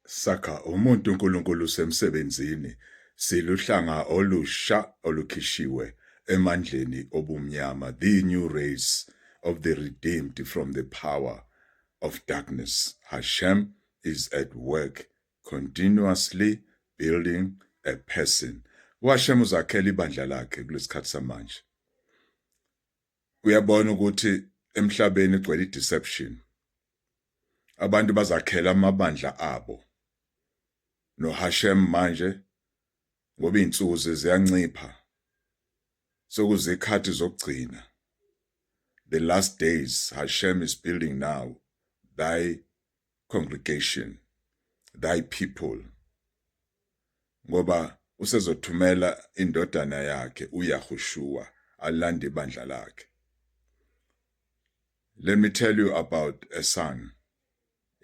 Sakha umuntu uNkulunkulu semsebenzini siluhlanga olusha olukhishiwe emandleni obumnyama, the new race of the redeemed from the power of darkness. Hashem is at work continuously building a person. uHashem uzakhela ibandla lakhe kulesikhathi samanje. Uyabona ukuthi emhlabeni igcwele deception. Abantu bazakhela amabandla abo. No Hashem manje ngoba insuku ziyancipha sokuze ikhathi zokugcina. The last days Hashem is building now thy congregation, thy people. Ngoba usezothumela indodana yakhe uYahushua alande ibandla lakhe. Let me tell you about a son.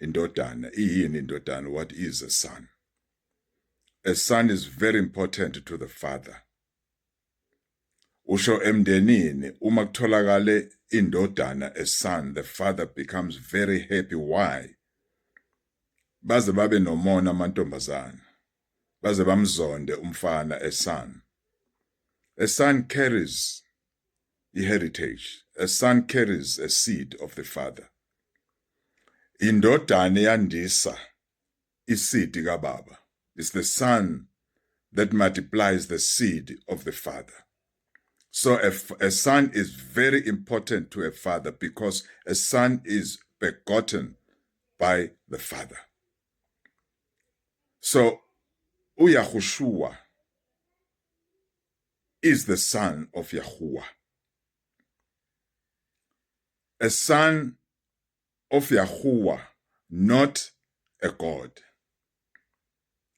Indodana, iyini indodana? What is a son? A son is very important to the father. Usho emndenini uma kutholakale indodana, a son, the father becomes very happy. Why? Baze babe nomona amantombazana. Baze bamzonde umfana, a son. A son carries the heritage. A son carries a seed of the father. Indodana yandisa isidi kababa. It's the son that multiplies the seed of the father. So a son is very important to a father because a son is begotten by the father. So uYahushua is the son of Yahuwah. A son of Yahuwah, not a God.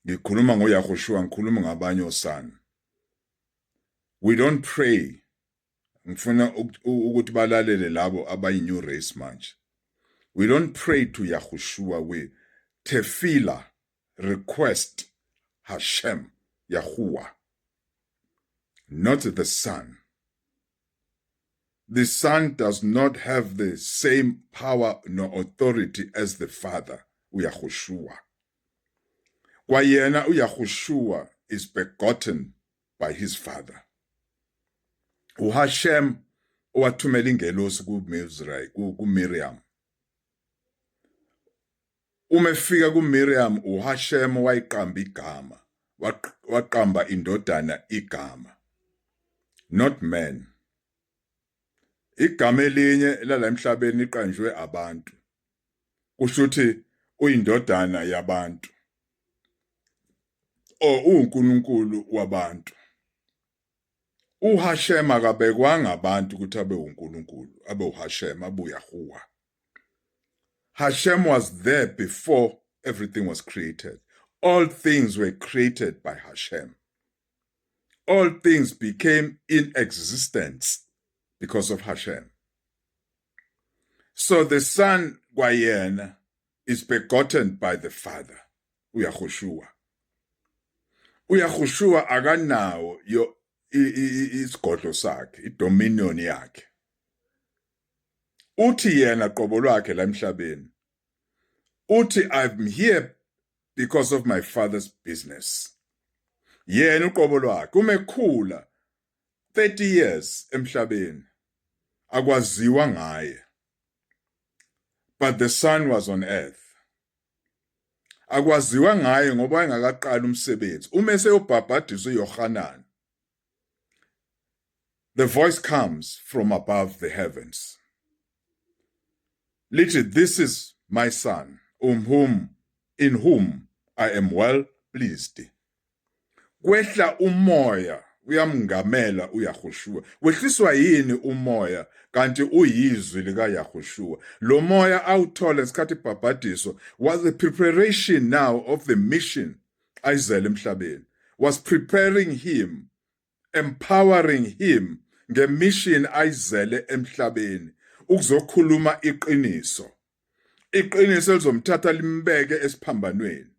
Ngikhuluma ngoYahushua, ngikhuluma ngabanye osana. We don't pray. Ngifuna ukuthi balalele labo abayi-new race manje. We don't pray to Yahushua. We tefillah, request Hashem, Yahuwah, not the son. The son does not have the same power nor authority as the father, uYahushua. Kwayena uYahushua is begotten by his father. uHashem owathumela ingelosi kuMiriam. Uma efika kuMiriam, uHashem wayiqamba igama, waqamba indodana igama, not man. Igama elinye lala emhlabeni iqanjwe abantu. Kusho ukuthi uyindodana yabantu. uNkulunkulu wabantu. uHashem akabekwanga abantu ukuthi abe uNkulunkulu, abe uHashem, abe uYahuwah. Hashem was there before everything was created. All things were created by Hashem. All things became in existence because of Hashem. So the son kwayena is begotten by the father, uYahushua. uYahushua akanawo isigodlo sakhe, idominion yakhe. Uthi yena qobo lwakhe la emhlabeni. Uthi I'm here because of my father's business. Yena uqobo lwakhe umekhula 30 years emhlabeni. Akwaziwa ngaye. But the son was on earth. Akwaziwa ngaye ngoba engakaqala umsebenzi. Uma eseyobhabhadisa uYohanan, the voice comes from above the heavens. Lithi, this is my son, in whom I am well pleased. Kwehla umoya uyamngamela uYahushua. Wehliswa yini umoya kanti uyizwi lika Yahushua. Lo moya awuthola ngesikhathi ibhabhadiso was the preparation now of the mission ayizele emhlabeni. Was preparing him, empowering him ngemission ayizele emhlabeni ukuzokhuluma iqiniso. Iqiniso lizomthatha limbeke esiphambanweni.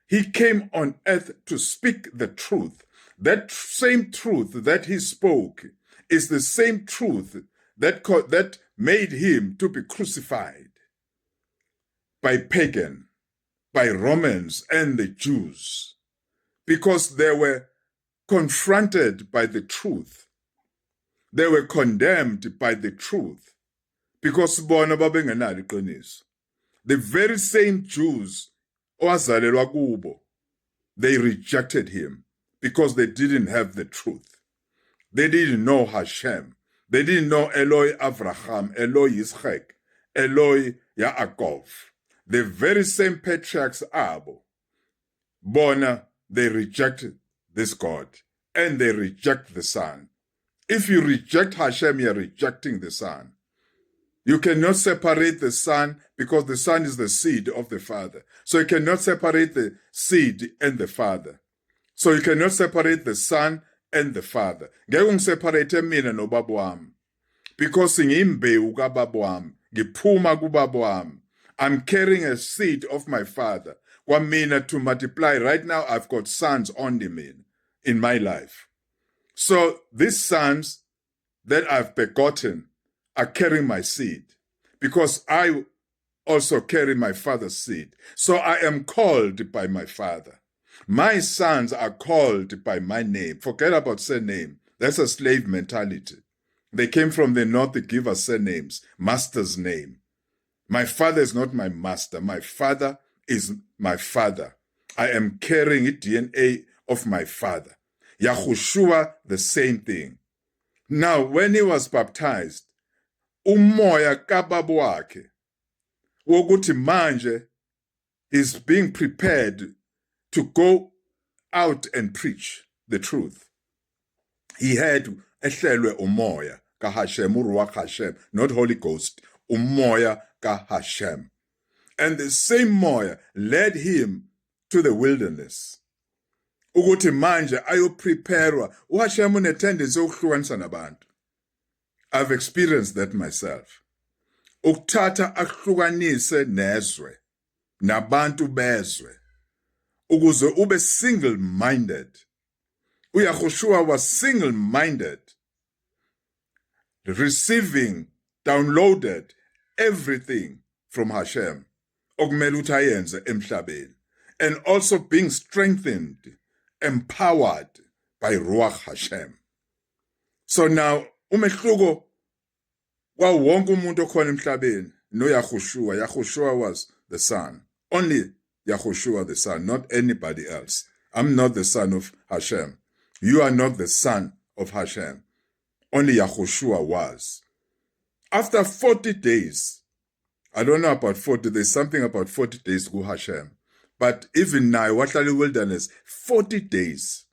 He came on earth to speak the truth. That same truth that he spoke is the same truth that made him to be crucified by pagan, by Romans and the Jews because they were confronted by the truth. They were condemned by the truth because bona babengenalo iqiniso. The very same Jews owazalelwa kubo, they rejected him because they didn't have the truth. They didn't know Hashem. They didn't know Eloi Avraham, Eloi Yitzchak, Eloi Yaakov. The very same patriarchs abo, bona, they rejected this God and they reject the Son. If you reject Hashem, you're rejecting the Son. You cannot separate the Son because the Son is the seed of the Father. So you cannot separate the seed and the Father. So you cannot separate the Son and the Father. Ngeke ungiseparate mina nobaba wami. Because ngimbewu kababa wami, ngiphuma kubaba wami. I'm carrying a seed of my Father. Kwamina to multiply. Right now I've got sons only in my life. So these sons that I've begotten are carrying my seed because I also carry my father's seed. So I am called by my father. My sons are called by my name. Forget about surname. That's a slave mentality. They came from the north to give us surnames, master's name. My father is not my master. My father is my father. I am carrying the DNA of my father. Yahushua, the same thing. Now, when he was baptized, umoya kababa wakhe wokuthi manje is being prepared to go out and preach the truth. He had ehlelwe umoya ka Hashem, uruach Hashem, not Holy Ghost, umoya ka Hashem. And the same moya led him to the wilderness. Ukuthi manje ayopreparewa. uHashem unetendency yokuhlukanisa nabantu. I've experienced that myself. Ukuthatha akuhlukanise nezwe, nabantu bezwe, ukuze ube single-minded. uYahushua was single-minded, receiving, downloaded everything from Hashem, okumele ukuthi ayenze emhlabeni, and also being strengthened, empowered by Ruach Hashem. So now, umehluko wonke umuntu okhona emhlabeni no Yahushua. Yahushua was the Son. Only Yahushua the Son, not anybody else. I'm not the son of Hashem. You are not the son of Hashem. Only Yahushua was. After 40 days, I don't know about 40, there's something about 40 days to Hashem. But even now, Wahlali Wilderness, 40 days.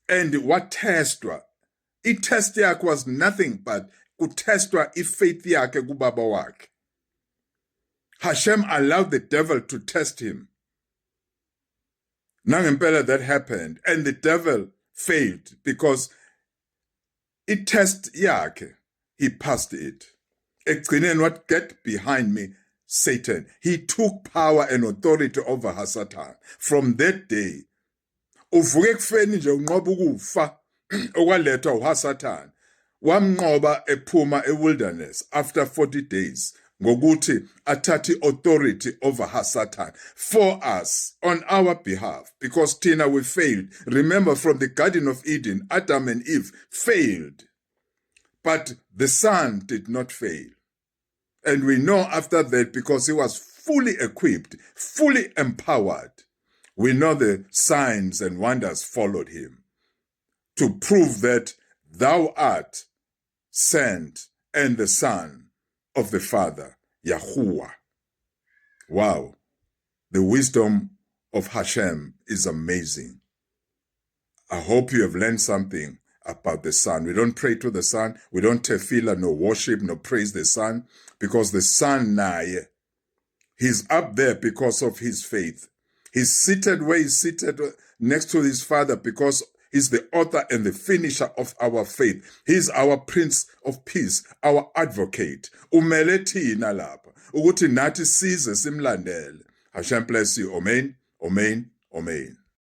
And what testwa? Itest yakhe was nothing but kutestwa ifaith yakhe kubaba wakhe. Hashem allowed the devil to test him. Nangempela that happened, and the devil failed because it test yakhe, he passed it. Ekugcineni what, get behind me, Satan. He took power and authority over Satan. From that day, uvuke ekufeni nje unqoba ukufa okwalethwa uHasatan. Wamnqoba ephuma e-wilderness after 40 days ngokuthi athathe authority over Satan for us on our behalf, because Tina, we failed. Remember, from the Garden of Eden, Adam and Eve failed, but the Son did not fail. And we know after that, because he was fully equipped, fully empowered, we know the signs and wonders followed him to prove that thou art sent and the Son of the Father, Yahuwah. Wow. The wisdom of Hashem is amazing. I hope you have learned something about the Son. We don't pray to the Son. We don't tefillah, no worship, no praise the Son, because the Son, he's up there because of his faith. He's seated where he's seated next to his Father because he's the author and the finisher of our faith. He's our Prince of Peace, our advocate. Umele thina lapha ukuthi nathi size simlandele. Hashem bless you. Amen. Amen. Amen.